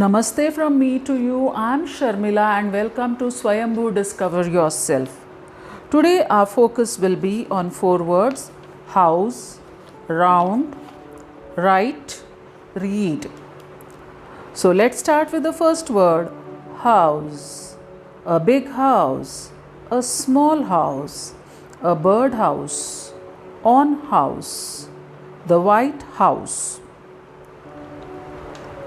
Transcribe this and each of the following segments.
Namaste from me to you. I'm Sharmila and welcome to Swayambhu Discover Yourself. Today our focus will be on four words: house, round, write, read. So let's start with the first word, house. A big house, a small house, a bird house, on house, the White House.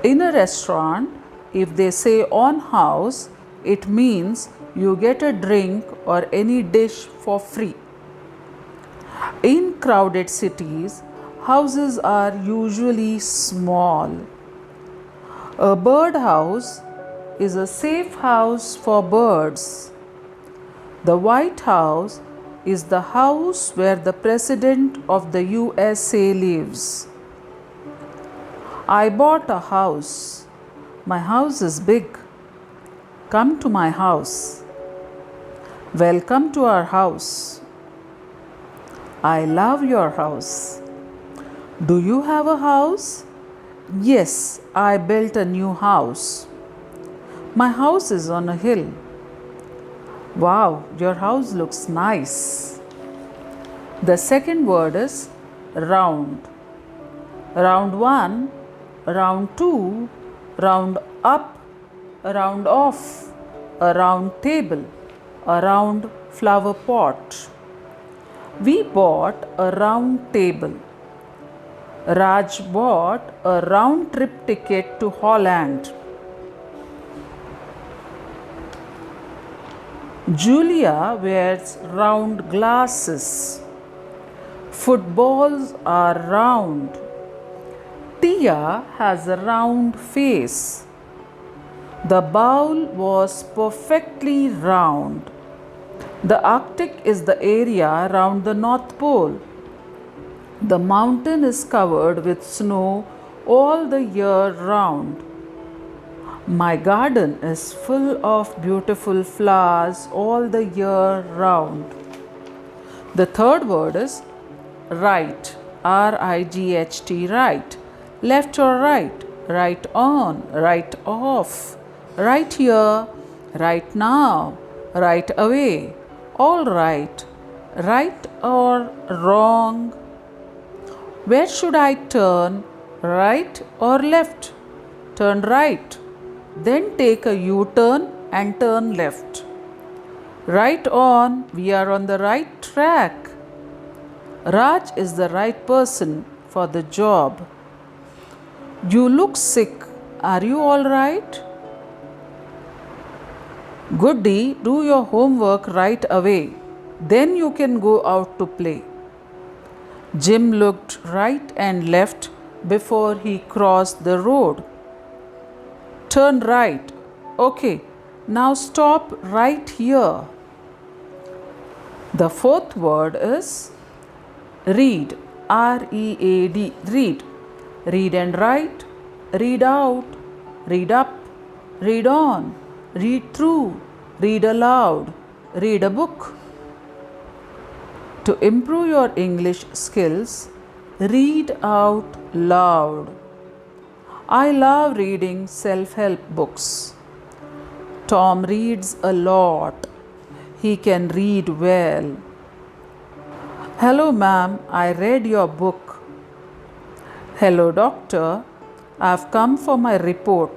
In a restaurant, if they say on house, it means you get a drink or any dish for free. In crowded cities, houses are usually small. A bird house is a safe house for birds. The White House is the house where the President of the USA lives. I bought a house. My house is big. Come to my house. Welcome to our house. I love your house. Do you have a house? Yes, I built a new house. My house is on a hill. Wow, your house looks nice. The second word is round. Round 1, round 2, round up, round off, a round table, a round flower pot. We bought a round table. Raj bought a round trip ticket to Holland. Julia wears round glasses. Footballs are round. Tia has a round face. The bowl was perfectly round. The Arctic is the area around the North Pole. The mountain is covered with snow all the year round. My garden is full of beautiful flowers all the year round. The third word is right. R-I-G-H-T, right. Left or right, right on, right off, right here, right now, right away, all right, right or wrong. Where should I turn, right or left? Turn right, then take a U-turn and turn left. Right on, we are on the right track. Raj is the right person for the job. You look sick. Are you all right? Goody, do your homework right away. Then you can go out to play. Jim looked right and left before he crossed the road. Turn right. Okay, now stop right here. The fourth word is read. R-E-A-D, read. Read and write, read out, read up, read on, read through, read aloud, read a book. To improve your English skills, read out loud. I love reading self-help books. Tom reads a lot. He can read well. Hello, ma'am, I read your book. Hello, doctor. I've come for my report.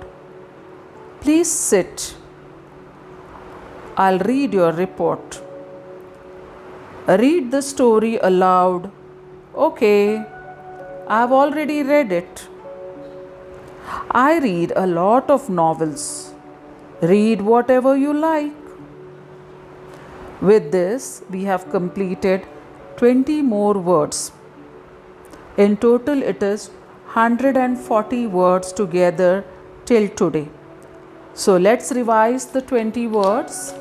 Please sit. I'll read your report. Read the story aloud. Okay, I've already read it. I read a lot of novels. Read whatever you like. With this, we have completed 20 more words. In total, it is 140 words together till today. So let's revise the 20 words.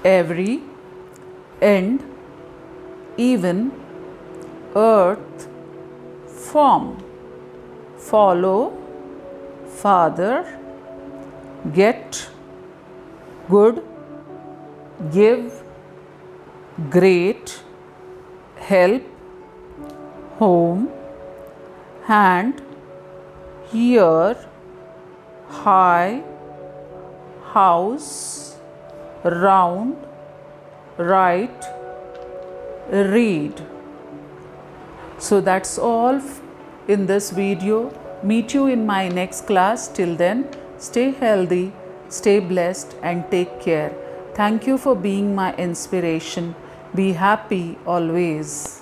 Every, end, even, earth, form, follow, father, get, good, give, great, help, home, hand, Here, high, house, round, right, read. So that's all in this video. Meet you in my next class. Till then, stay healthy, stay blessed, and take care. Thank you for being my inspiration. Be happy always.